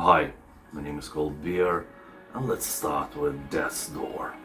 Hi, my name is called Beer, and let's start with Death's Door.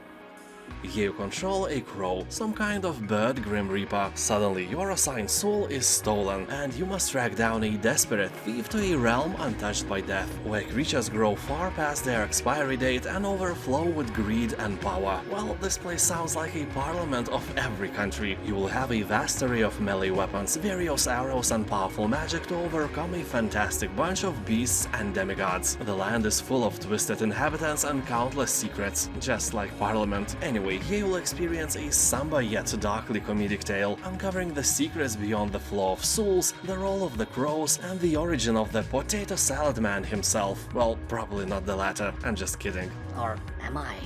You control a crow, some kind of bird Grim Reaper. Suddenly your assigned soul is stolen, and you must track down a desperate thief to a realm untouched by death, where creatures grow far past their expiry date and overflow with greed and power. Well, this place sounds like a parliament of every country. You will have a vast array of melee weapons, various arrows and powerful magic to overcome a fantastic bunch of beasts and demigods. The land is full of twisted inhabitants and countless secrets, just like Parliament. Anyway, here you'll experience a somber yet darkly comedic tale, uncovering the secrets beyond the flow of souls, the role of the crows, and the origin of the potato salad man himself. Well, probably not the latter, I'm just kidding. Or am I?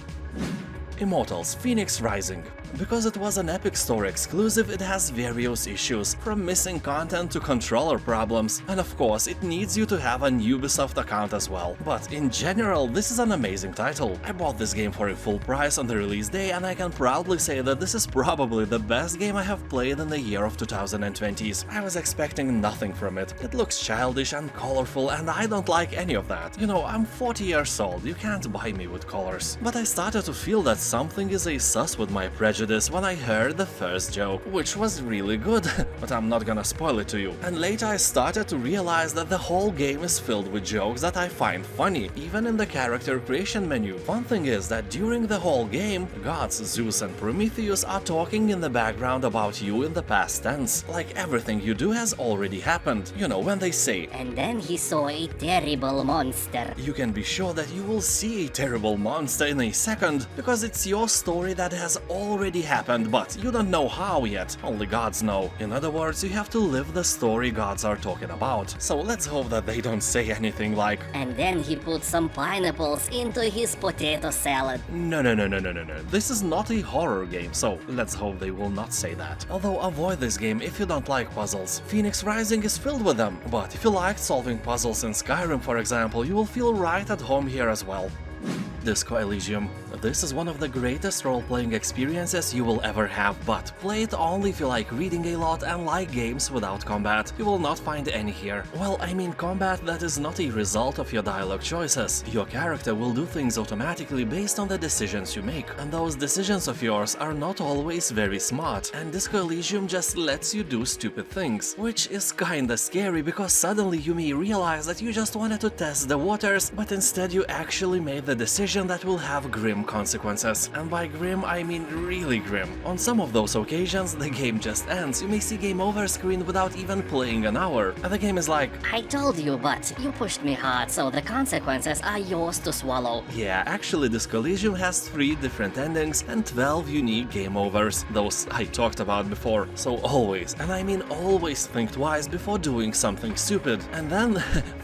Immortals: Fenyx Rising. Because it was an Epic Store exclusive, it has various issues, from missing content to controller problems, and of course it needs you to have an Ubisoft account as well. But in general, this is an amazing title. I bought this game for a full price on the release day, and I can proudly say that this is probably the best game I have played in the year of 2020s. I was expecting nothing from it. It looks childish and colorful, and I don't like any of that. You know, I'm 40 years old, you can't buy me with colors. But I started to feel that something is a sus with my prejudice when I heard the first joke, which was really good, but I'm not gonna spoil it to you. And later I started to realize that the whole game is filled with jokes that I find funny, even in the character creation menu. One thing is that during the whole game, gods Zeus and Prometheus are talking in the background about you in the past tense, like everything you do has already happened. You know, when they say, And then he saw a terrible monster. you can be sure that you will see a terrible monster in a second, because it's your story that has already happened, but you don't know how yet, only gods know. In other words, you have to live the story gods are talking about. So let's hope that they don't say anything like, And then he put some pineapples into his potato salad. no. This is not a horror game, so let's hope they will not say that. Although avoid this game if you don't like puzzles. Fenyx Rising is filled with them, but if you liked solving puzzles in Skyrim, for example, you will feel right at home here as well. Disco Elysium. This is one of the greatest role-playing experiences you will ever have, but play it only if you like reading a lot and like games without combat. You will not find any here. Well, I mean combat that is not a result of your dialogue choices. Your character will do things automatically based on the decisions you make, and those decisions of yours are not always very smart, and Disco Elysium just lets you do stupid things, which is kinda scary because suddenly you may realize that you just wanted to test the waters, but instead you actually made the decision that will have grim consequences. And by grim, I mean really grim. On some of those occasions, the game just ends. You may see game over screen without even playing an hour. And the game is like, I told you, but you pushed me hard, so the consequences are yours to swallow. yeah, actually Disco Elysium has 3 different endings and 12 unique game overs. Those I talked about before. So always, and I mean always, think twice before doing something stupid. And then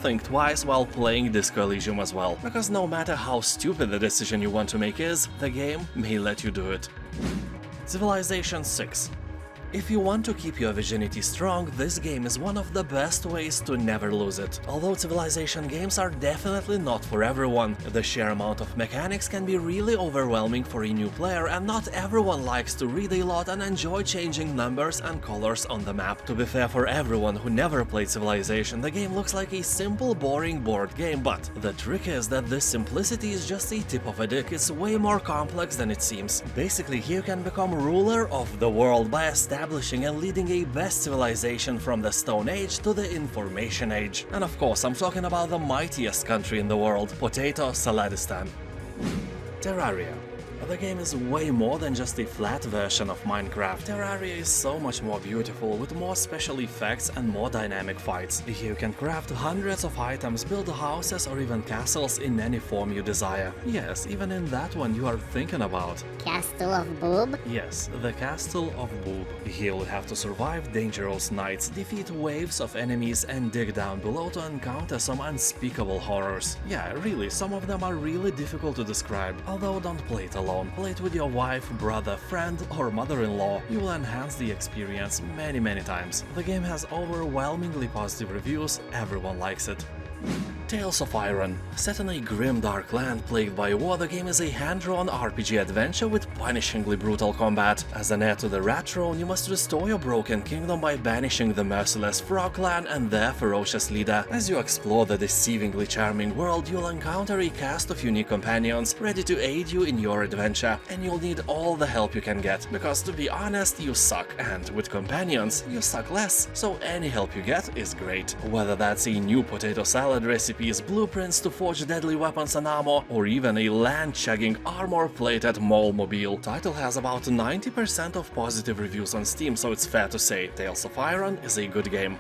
think twice while playing Disco Elysium as well. Because no matter how stupid the decision you want to make is, the game may let you do it. Civilization 6. If you want to keep your virginity strong, this game is one of the best ways to never lose it. Although Civilization games are definitely not for everyone, the sheer amount of mechanics can be really overwhelming for a new player, and not everyone likes to read a lot and enjoy changing numbers and colors on the map. To be fair, for everyone who never played Civilization, the game looks like a simple, boring board game, but the trick is that this simplicity is just a tip of a dick. It's way more complex than it seems. Basically, here you can become ruler of the world by establishing and leading a best civilization from the Stone Age to the Information Age. And of course, I'm talking about the mightiest country in the world, Potato Saladistan. Terraria. The game is way more than just a flat version of Minecraft. Terraria is so much more beautiful, with more special effects and more dynamic fights. Here you can craft hundreds of items, build houses or even castles in any form you desire. Yes, even in that one you are thinking about. Castle of Boob? Yes, the Castle of Boob. Here you'll have to survive dangerous nights, defeat waves of enemies and dig down below to encounter some unspeakable horrors. Yeah, really, some of them are really difficult to describe, although don't play it alone. Play it with your wife, brother, friend or mother-in-law. You will enhance the experience many times. The game has overwhelmingly positive reviews, everyone likes it. Tales of Iron. Set in a grim dark land plagued by war, the game is a hand-drawn RPG adventure with punishingly brutal combat. As an heir to the Rat Throne, you must restore your broken kingdom by banishing the merciless Frog Clan and their ferocious leader. As you explore the deceivingly charming world, you'll encounter a cast of unique companions ready to aid you in your adventure, and you'll need all the help you can get, because to be honest, you suck, and with companions, you suck less, so any help you get is great. Whether that's a new potato salad recipes, blueprints to forge deadly weapons and armor, or even a land-chugging, armor-plated mole-mobile. Title has about 90% of positive reviews on Steam, so it's fair to say Tales of Iron is a good game.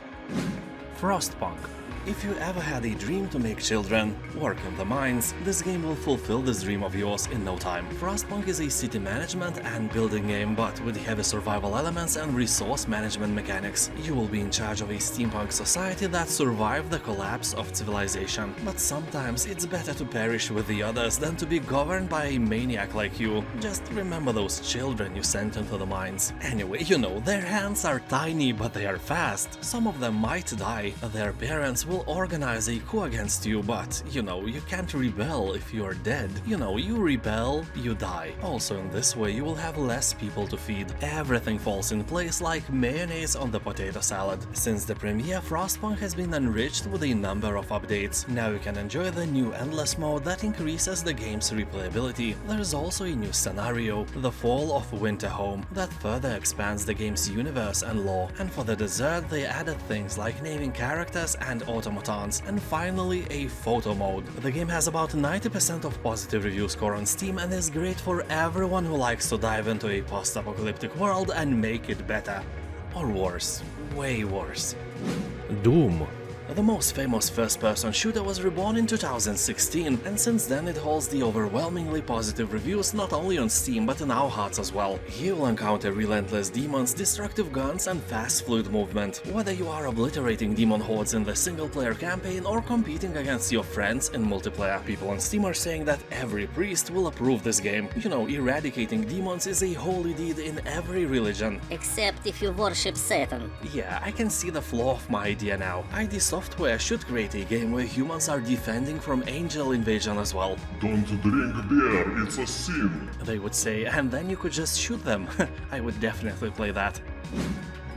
Frostpunk. If you ever had a dream to make children work in the mines, this game will fulfill this dream of yours in no time. Frostpunk is a city management and building game, but with heavy survival elements and resource management mechanics. You will be in charge of a steampunk society that survived the collapse of civilization. But sometimes it's better to perish with the others than to be governed by a maniac like you. Just remember those children you sent into the mines. Anyway, you know, their hands are tiny, but they are fast. Some of them might die. Their parents will organize a coup against you, but, you know, you can't rebel if you're dead. You know, you rebel, you die. Also, in this way, you will have less people to feed. Everything falls in place like mayonnaise on the potato salad. Since the premiere, Frostpunk has been enriched with a number of updates. Now you can enjoy the new Endless mode that increases the game's replayability. There's also a new scenario, the Fall of Winterhome, that further expands the game's universe and lore. And for the dessert, they added things like naming characters and automatons, and finally a photo mode. The game has about 90% of positive review score on Steam and is great for everyone who likes to dive into a post-apocalyptic world and make it better. Or worse. Way worse. Doom. The most famous first-person shooter was reborn in 2016, and since then it holds the overwhelmingly positive reviews not only on Steam but in our hearts as well. You will encounter relentless demons, destructive guns and fast fluid movement. Whether you are obliterating demon hordes in the single-player campaign or competing against your friends in multiplayer, people on Steam are saying that every priest will approve this game. You know, eradicating demons is a holy deed in every religion. Except if you worship Satan. Yeah, I can see the flaw of my idea now. ID Software should create a game where humans are defending from angel invasion as well. Don't drink beer, it's a sin. They would say, and then you could just shoot them. I would definitely play that.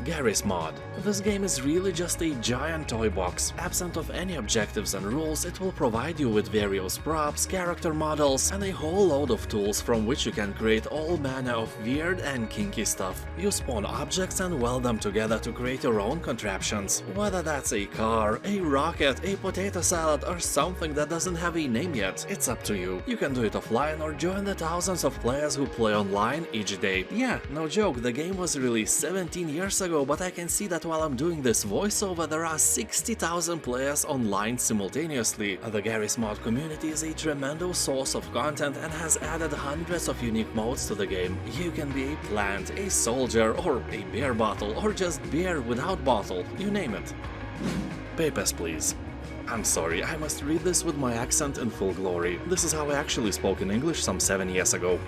Garry's mod. This game is really just a giant toy box. Absent of any objectives and rules, it will provide you with various props, character models, and a whole load of tools from which you can create all manner of weird and kinky stuff. You spawn objects and weld them together to create your own contraptions. Whether that's a car, a rocket, a potato salad, or something that doesn't have a name yet, it's up to you. You can do it offline or join the thousands of players who play online each day. Yeah, no joke, the game was released 17 years ago, but I can see that while I'm doing this voiceover, there are 60,000 players online simultaneously. The Garry's mod community is a tremendous source of content and has added hundreds of unique modes to the game. You can be a plant, a soldier, or a beer bottle, or just beer without bottle, you name it. Papers, please. I'm sorry, I must read this with my accent in full glory. This is how I actually spoke in English some 7 years ago.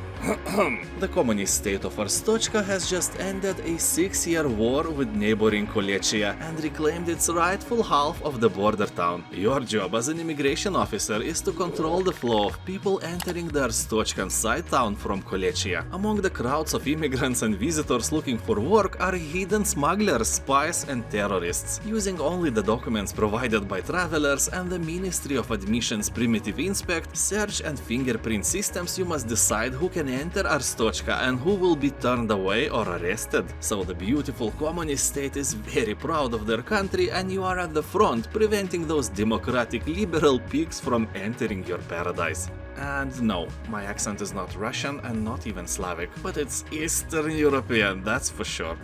The communist state of Arstochka has just ended a 6-year war with neighboring Kolechia and reclaimed its rightful half of the border town. Your job as an immigration officer is to control the flow of people entering the Arstochkan side town from Kolechia. Among the crowds of immigrants and visitors looking for work are hidden smugglers, spies and terrorists. Using only the documents provided by travelers and the Ministry of Admission's primitive inspect, search and fingerprint systems, you must decide who can enter Arstochka and who will be turned away or arrested. So the beautiful communist state is very proud of their country and you are at the front preventing those democratic liberal pigs from entering your paradise. And no, my accent is not Russian and not even Slavic, but it's Eastern European, that's for sure.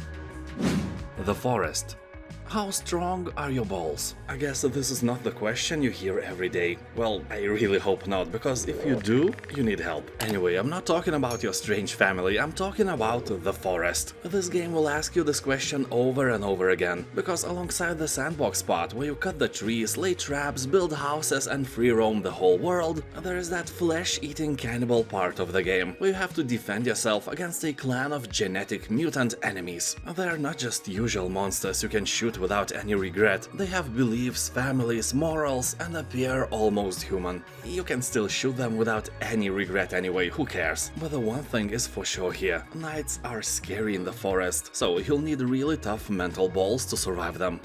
The Forest. How strong are your balls? I guess this is not the question you hear every day. Well, I really hope not, because if you do, you need help. Anyway, I'm not talking about your strange family, I'm talking about The Forest. This game will ask you this question over and over again, because alongside the sandbox part where you cut the trees, lay traps, build houses and free roam the whole world, there is that flesh-eating cannibal part of the game, where you have to defend yourself against a clan of genetic mutant enemies. They are not just usual monsters you can shoot without any regret. They have beliefs, families, morals, and appear almost human. You can still shoot them without any regret anyway, who cares? But the one thing is for sure here, nights are scary in the forest, so you'll need really tough mental balls to survive them.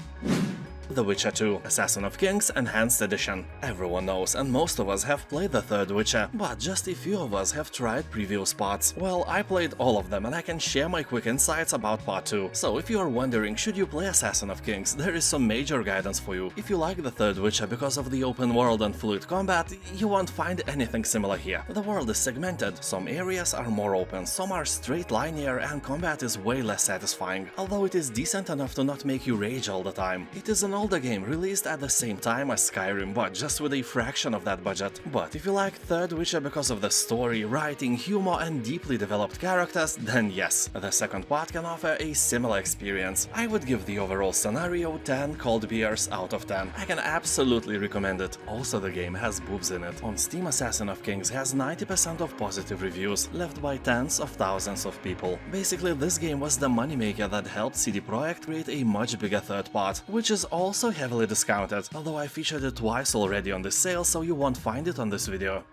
The Witcher 2, Assassin of Kings Enhanced Edition. Everyone knows, and most of us have played the third Witcher, but just a few of us have tried previous parts. Well, I played all of them and I can share my quick insights about part 2. So if you are wondering should you play Assassin of Kings, there is some major guidance for you. If you like the third Witcher because of the open world and fluid combat, you won't find anything similar here. The world is segmented, some areas are more open, some are straight linear, and combat is way less satisfying, although it is decent enough to not make you rage all the time. It is an older game released at the same time as Skyrim, but just with a fraction of that budget. But if you like third Witcher because of the story, writing, humor and deeply developed characters, then yes, the second part can offer a similar experience. I would give the overall scenario 10 cold beers out of 10. I can absolutely recommend it. Also, the game has boobs in it. On Steam, Assassin of Kings has 90% of positive reviews, left by tens of thousands of people. Basically, this game was the moneymaker that helped CD Projekt create a much bigger third part, which is also heavily discounted, although I featured it twice already on the sale, so you won't find it on this video.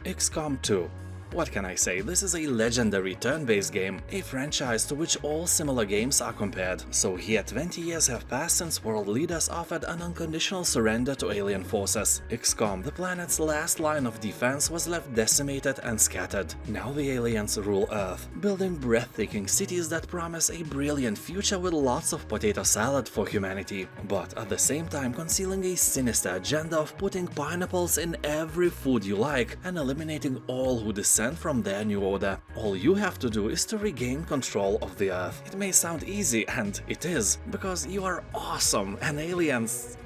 XCOM 2. What can I say, this is a legendary turn-based game, a franchise to which all similar games are compared. So here 20 years have passed since world leaders offered an unconditional surrender to alien forces. XCOM, the planet's last line of defense, was left decimated and scattered. Now the aliens rule Earth, building breathtaking cities that promise a brilliant future with lots of potato salad for humanity, but at the same time concealing a sinister agenda of putting pineapples in every food you like and eliminating all who dissent from their new order. All you have to do is to regain control of the Earth. It may sound easy, and it is, because you are awesome and aliens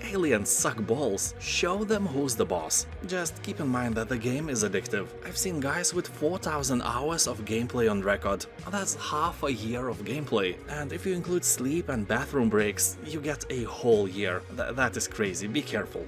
suck balls. Show them who's the boss. Just keep in mind that the game is addictive. I've seen guys with 4,000 hours of gameplay on record. That's half a year of gameplay, and if you include sleep and bathroom breaks, you get a whole year. That is crazy, be careful.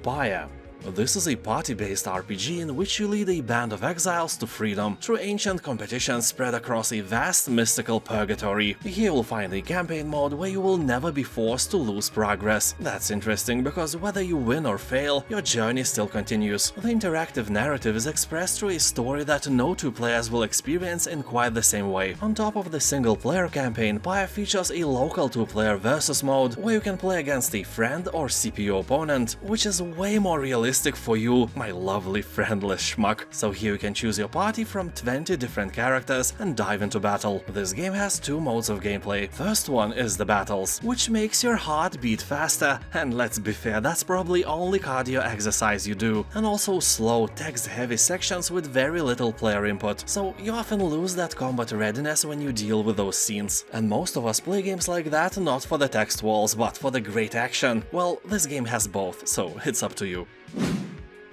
Pyre. This is a party-based RPG in which you lead a band of exiles to freedom through ancient competitions spread across a vast mystical purgatory. Here you'll find a campaign mode where you will never be forced to lose progress. That's interesting because whether you win or fail, your journey still continues. The interactive narrative is expressed through a story that no two players will experience in quite the same way. On top of the single-player campaign, Pyre features a local two-player versus mode where you can play against a friend or CPU opponent, which is way more realistic for you, my lovely friendless schmuck. So here you can choose your party from 20 different characters and dive into battle. This game has two modes of gameplay. First one is the battles, which makes your heart beat faster, and let's be fair, that's probably only cardio exercise you do, and also slow, text-heavy sections with very little player input, so you often lose that combat readiness when you deal with those scenes. And most of us play games like that not for the text walls, but for the great action. Well, this game has both, so it's up to you.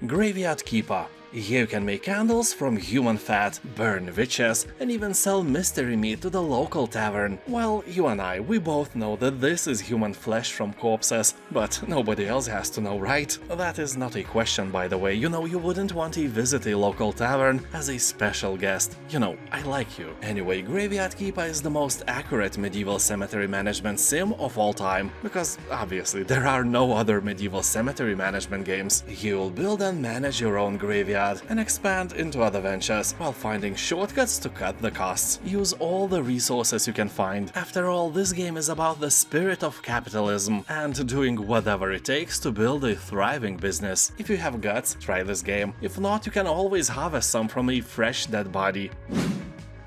Graveyard Keeper. Here you can make candles from human fat, burn witches, and even sell mystery meat to the local tavern. Well, you and I, we both know that this is human flesh from corpses, but nobody else has to know, right? That is not a question, by the way. You know, you wouldn't want to visit a local tavern as a special guest. You know, I like you. Anyway, Graveyard Keeper is the most accurate medieval cemetery management sim of all time, because obviously there are no other medieval cemetery management games. You'll build and manage your own graveyard and expand into other ventures while finding shortcuts to cut the costs. Use all the resources you can find. After all, this game is about the spirit of capitalism and doing whatever it takes to build a thriving business. If you have guts, try this game. If not, you can always harvest some from a fresh dead body.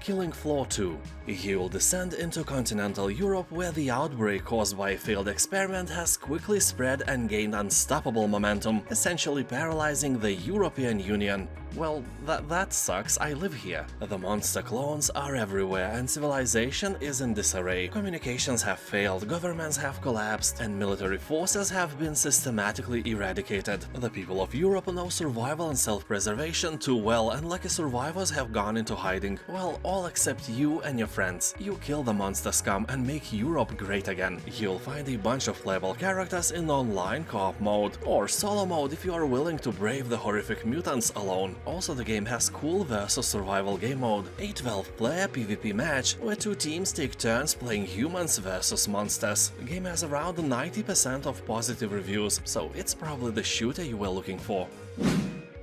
Killing Floor 2. You will descend into continental Europe where the outbreak caused by a failed experiment has quickly spread and gained unstoppable momentum, essentially paralyzing the European Union. Well, that sucks, I live here. The monster clones are everywhere and civilization is in disarray. Communications have failed, governments have collapsed, and military forces have been systematically eradicated. The people of Europe know survival and self-preservation too well, and lucky survivors have gone into hiding. Well, all except you and your friends. You kill the monster scum and make Europe great again. You'll find a bunch of playable characters in online co-op mode, or solo mode if you are willing to brave the horrific mutants alone. Also, the game has cool versus survival game mode, a 12-player PvP match where two teams take turns playing humans versus monsters. The game has around 90% of positive reviews, so it's probably the shooter you were looking for.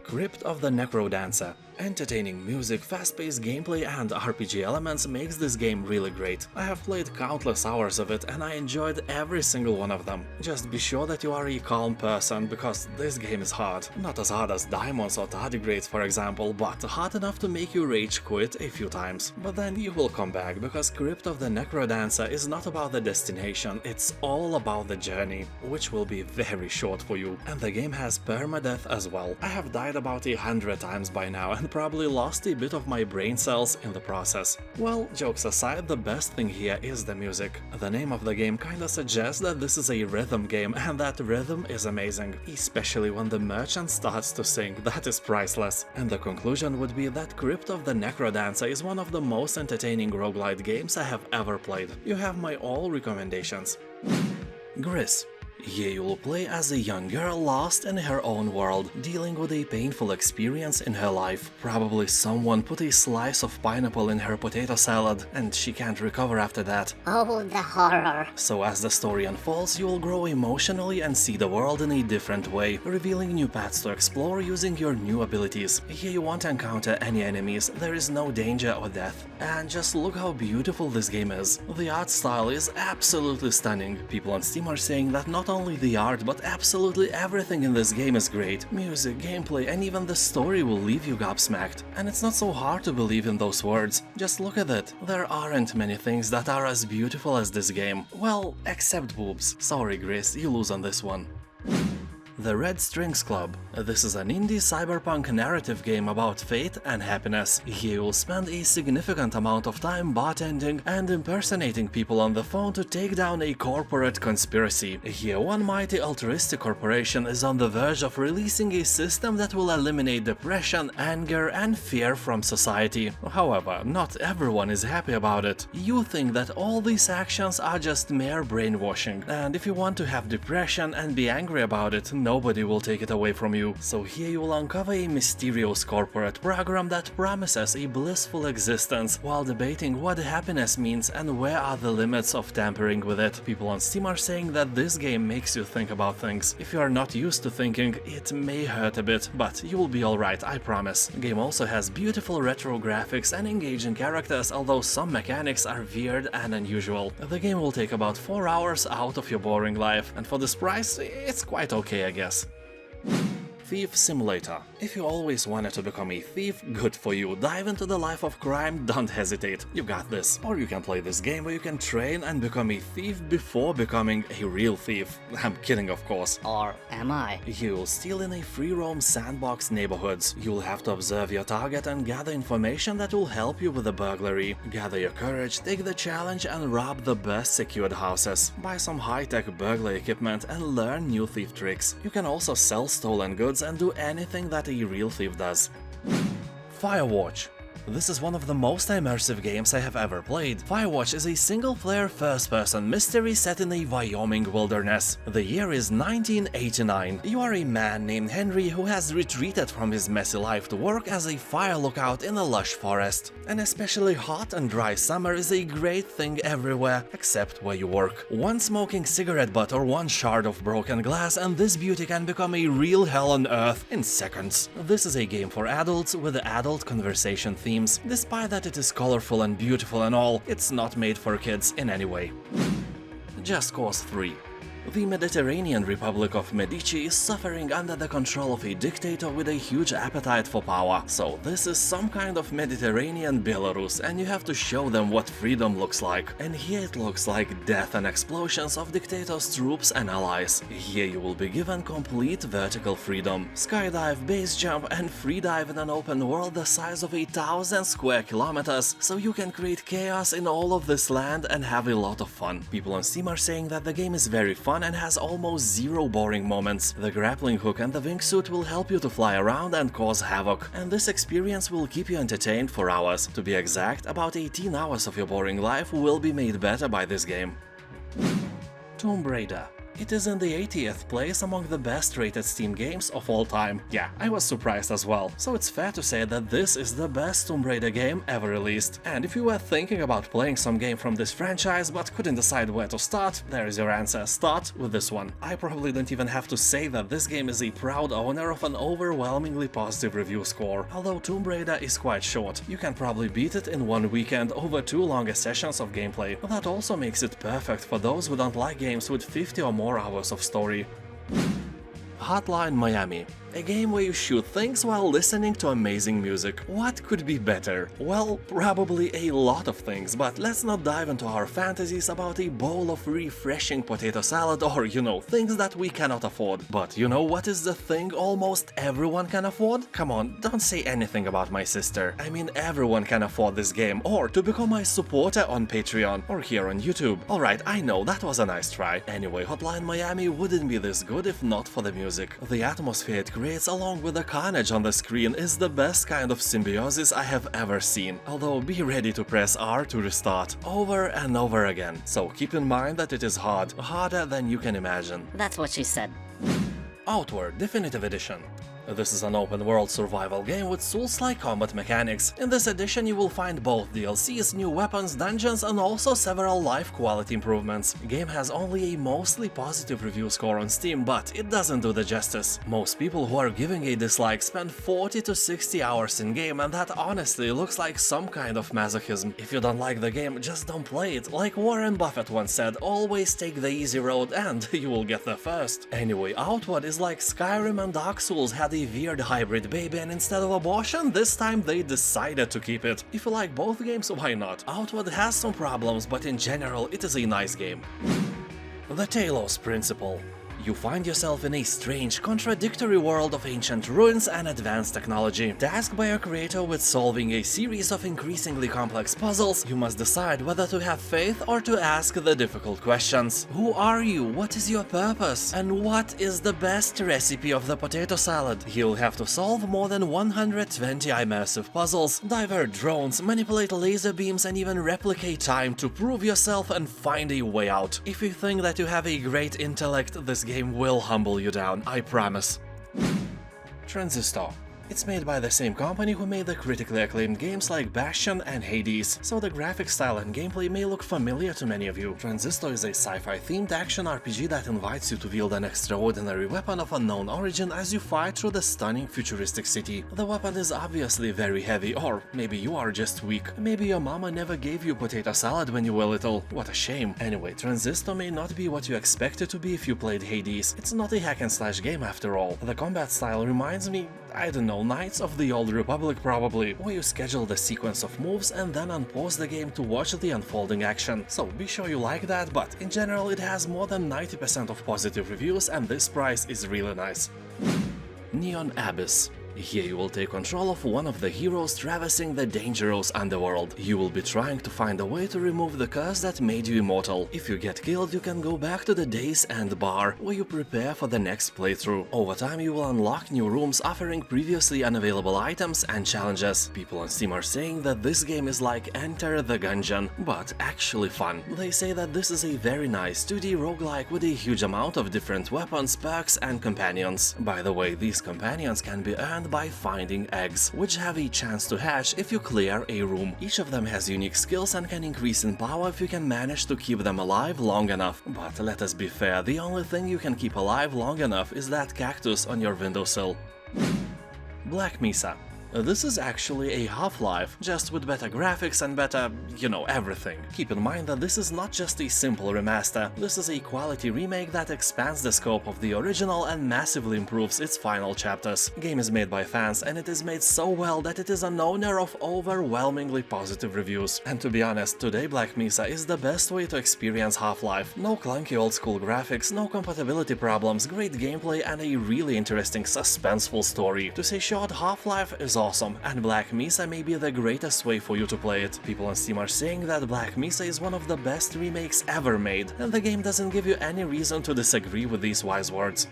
Crypt of the Necrodancer. Entertaining music, fast-paced gameplay and RPG elements makes this game really great. I have played countless hours of it and I enjoyed every single one of them. Just be sure that you are a calm person, because this game is hard. Not as hard as Diamonds or Tardigrades, for example, but hard enough to make you rage quit a few times. But then you will come back, because Crypt of the Necrodancer is not about the destination, it's all about the journey, which will be very short for you. And the game has permadeath as well. I have died about 100 times by now and probably lost a bit of my brain cells in the process. Well, jokes aside, the best thing here is the music. The name of the game kinda suggests that this is a rhythm game, and that rhythm is amazing, especially when the merchant starts to sing. That is priceless. And the conclusion would be that Crypt of the Necrodancer is one of the most entertaining roguelite games I have ever played. You have my all recommendations. Gris. Here you will play as a young girl lost in her own world, dealing with a painful experience in her life. Probably someone put a slice of pineapple in her potato salad, and she can't recover after that. Oh, the horror. So as the story unfolds, you will grow emotionally and see the world in a different way, revealing new paths to explore using your new abilities. Here you won't encounter any enemies, there is no danger or death. And just look how beautiful this game is. The art style is absolutely stunning. People on Steam are saying that not only the art, but absolutely everything in this game is great. Music, gameplay, and even the story will leave you gobsmacked. And it's not so hard to believe in those words. Just look at it. There aren't many things that are as beautiful as this game. Well, except boobs. Sorry, Gris, you lose on this one. The Red Strings Club. This is an indie cyberpunk narrative game about fate and happiness. Here you'll spend a significant amount of time bartending and impersonating people on the phone to take down a corporate conspiracy. Here one mighty altruistic corporation is on the verge of releasing a system that will eliminate depression, anger and fear from society. However, not everyone is happy about it. You think that all these actions are just mere brainwashing, and if you want to have depression and be angry about it, nobody will take it away from you. So here you will uncover a mysterious corporate program that promises a blissful existence while debating what happiness means and where are the limits of tampering with it. People on Steam are saying that this game makes you think about things. If you are not used to thinking, it may hurt a bit, but you will be alright, I promise. The game also has beautiful retro graphics and engaging characters, although some mechanics are weird and unusual. The game will take about 4 hours out of your boring life, and for this price, it's quite okay, I guess. Thief Simulator. If you always wanted to become a thief, good for you. Dive into the life of crime, don't hesitate. You got this. Or you can play this game where you can train and become a thief before becoming a real thief. I'm kidding, of course. Or am I? You'll steal in a free-roam sandbox neighborhoods. You'll have to observe your target and gather information that will help you with the burglary. Gather your courage, take the challenge and rob the best secured houses. Buy some high-tech burglar equipment and learn new thief tricks. You can also sell stolen goods and do anything that a real thief does. Firewatch. This is one of the most immersive games I have ever played. Firewatch is a single-player first-person mystery set in a Wyoming wilderness. The year is 1989. You are a man named Henry who has retreated from his messy life to work as a fire lookout in a lush forest. An especially hot and dry summer is a great thing everywhere except where you work. One smoking cigarette butt or one shard of broken glass and this beauty can become a real hell on earth in seconds. This is a game for adults with adult conversation themes. Despite that it is colorful and beautiful and all, it's not made for kids in any way. Just Cause 3. The Mediterranean Republic of Medici is suffering under the control of a dictator with a huge appetite for power. So this is some kind of Mediterranean Belarus, and you have to show them what freedom looks like. And here it looks like death and explosions of dictator's troops and allies. Here you will be given complete vertical freedom. Skydive, base jump and free dive in an open world the size of 1,000 square kilometers, so you can create chaos in all of this land and have a lot of fun. People on Steam are saying that the game is very fun fun and has almost zero boring moments. The grappling hook and the wingsuit will help you to fly around and cause havoc, and this experience will keep you entertained for hours. To be exact, about 18 hours of your boring life will be made better by this game. Tomb Raider. It is in the 80th place among the best rated Steam games of all time. Yeah, I was surprised as well, so it's fair to say that this is the best Tomb Raider game ever released. And if you were thinking about playing some game from this franchise but couldn't decide where to start, there is your answer. Start with this one. I probably don't even have to say that this game is a proud owner of an overwhelmingly positive review score. Although Tomb Raider is quite short, you can probably beat it in one weekend over 2 longer sessions of gameplay. That also makes it perfect for those who don't like games with 50 or more hours of story. Hotline Miami. A game where you shoot things while listening to amazing music. What could be better? Well, probably a lot of things, but let's not dive into our fantasies about a bowl of refreshing potato salad or, things that we cannot afford. But you know what is the thing almost everyone can afford? Come on, don't say anything about my sister. I mean, everyone can afford this game, or to become my supporter on Patreon, or here on YouTube. Alright, I know, that was a nice try. Anyway, Hotline Miami wouldn't be this good if not for the music. The atmosphere it creates along with the carnage on the screen is the best kind of symbiosis I have ever seen, although be ready to press R to restart over and over again. So keep in mind that it is hard, harder than you can imagine. That's what she said. Outward Definitive Edition. This is an open-world survival game with Souls-like combat mechanics. In this edition you will find both DLCs, new weapons, dungeons, and also several life quality improvements. The game has only a mostly positive review score on Steam, but it doesn't do the justice. Most people who are giving a dislike spend 40 to 60 hours in-game, and that honestly looks like some kind of masochism. If you don't like the game, just don't play it. Like Warren Buffett once said, always take the easy road and you will get there first. Anyway, Outward is like Skyrim and Dark Souls had a weird hybrid baby, and instead of abortion, this time they decided to keep it. If you like both games, why not? Outward has some problems, but in general, it is a nice game. The Talos Principle. You find yourself in a strange, contradictory world of ancient ruins and advanced technology. Tasked by your creator with solving a series of increasingly complex puzzles, you must decide whether to have faith or to ask the difficult questions. Who are you? What is your purpose? And what is the best recipe of the potato salad? You'll have to solve more than 120 immersive puzzles, divert drones, manipulate laser beams, and even replicate time to prove yourself and find a way out. If you think that you have a great intellect, this game will humble you down, I promise. Transistor. It's made by the same company who made the critically acclaimed games like Bastion and Hades, so the graphic style and gameplay may look familiar to many of you. Transistor is a sci-fi themed action RPG that invites you to wield an extraordinary weapon of unknown origin as you fight through the stunning futuristic city. The weapon is obviously very heavy, or maybe you are just weak. Maybe your mama never gave you potato salad when you were little. What a shame. Anyway, Transistor may not be what you expect it to be if you played Hades. It's not a hack and slash game after all. The combat style reminds me, I don't know, Knights of the Old Republic probably, where you schedule the sequence of moves and then unpause the game to watch the unfolding action. So be sure you like that, but in general it has more than 90% of positive reviews and this price is really nice. Neon Abyss. Here you will take control of one of the heroes traversing the dangerous underworld. You will be trying to find a way to remove the curse that made you immortal. If you get killed, you can go back to the Day's End bar, where you prepare for the next playthrough. Over time you will unlock new rooms offering previously unavailable items and challenges. People on Steam are saying that this game is like Enter the Gungeon, but actually fun. They say that this is a very nice 2D roguelike with a huge amount of different weapons, perks and companions. By the way, these companions can be earned by finding eggs, which have a chance to hatch if you clear a room. Each of them has unique skills and can increase in power if you can manage to keep them alive long enough. But let us be fair, the only thing you can keep alive long enough is that cactus on your windowsill. Black Mesa. This is actually a Half-Life, just with better graphics and better, everything. Keep in mind that this is not just a simple remaster, this is a quality remake that expands the scope of the original and massively improves its final chapters. The game is made by fans and it is made so well that it is an owner of overwhelmingly positive reviews. And to be honest, today Black Mesa is the best way to experience Half-Life. No clunky old school graphics, no compatibility problems, great gameplay and a really interesting suspenseful story. To say short, Half-Life is awesome, and Black Mesa may be the greatest way for you to play it. People on Steam are saying that Black Mesa is one of the best remakes ever made, and the game doesn't give you any reason to disagree with these wise words.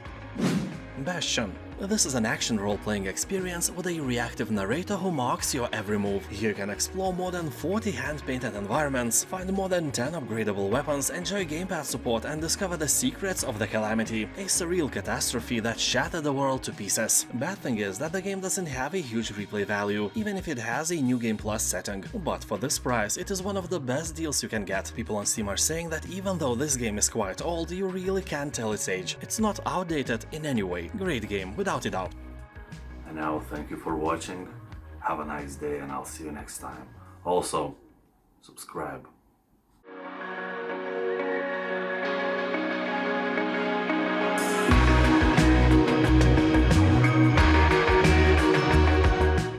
Bastion. This is an action role-playing experience with a reactive narrator who marks your every move. You can explore more than 40 hand-painted environments, find more than 10 upgradable weapons, enjoy gamepad support, and discover the secrets of the Calamity, a surreal catastrophe that shattered the world to pieces. Bad thing is that the game doesn't have a huge replay value, even if it has a New Game Plus setting. But for this price, it is one of the best deals you can get. People on Steam are saying that even though this game is quite old, you really can't tell its age. It's not outdated in any way. Great game, without a doubt. And now, thank you for watching. Have a nice day, and I'll see you next time. Also, subscribe.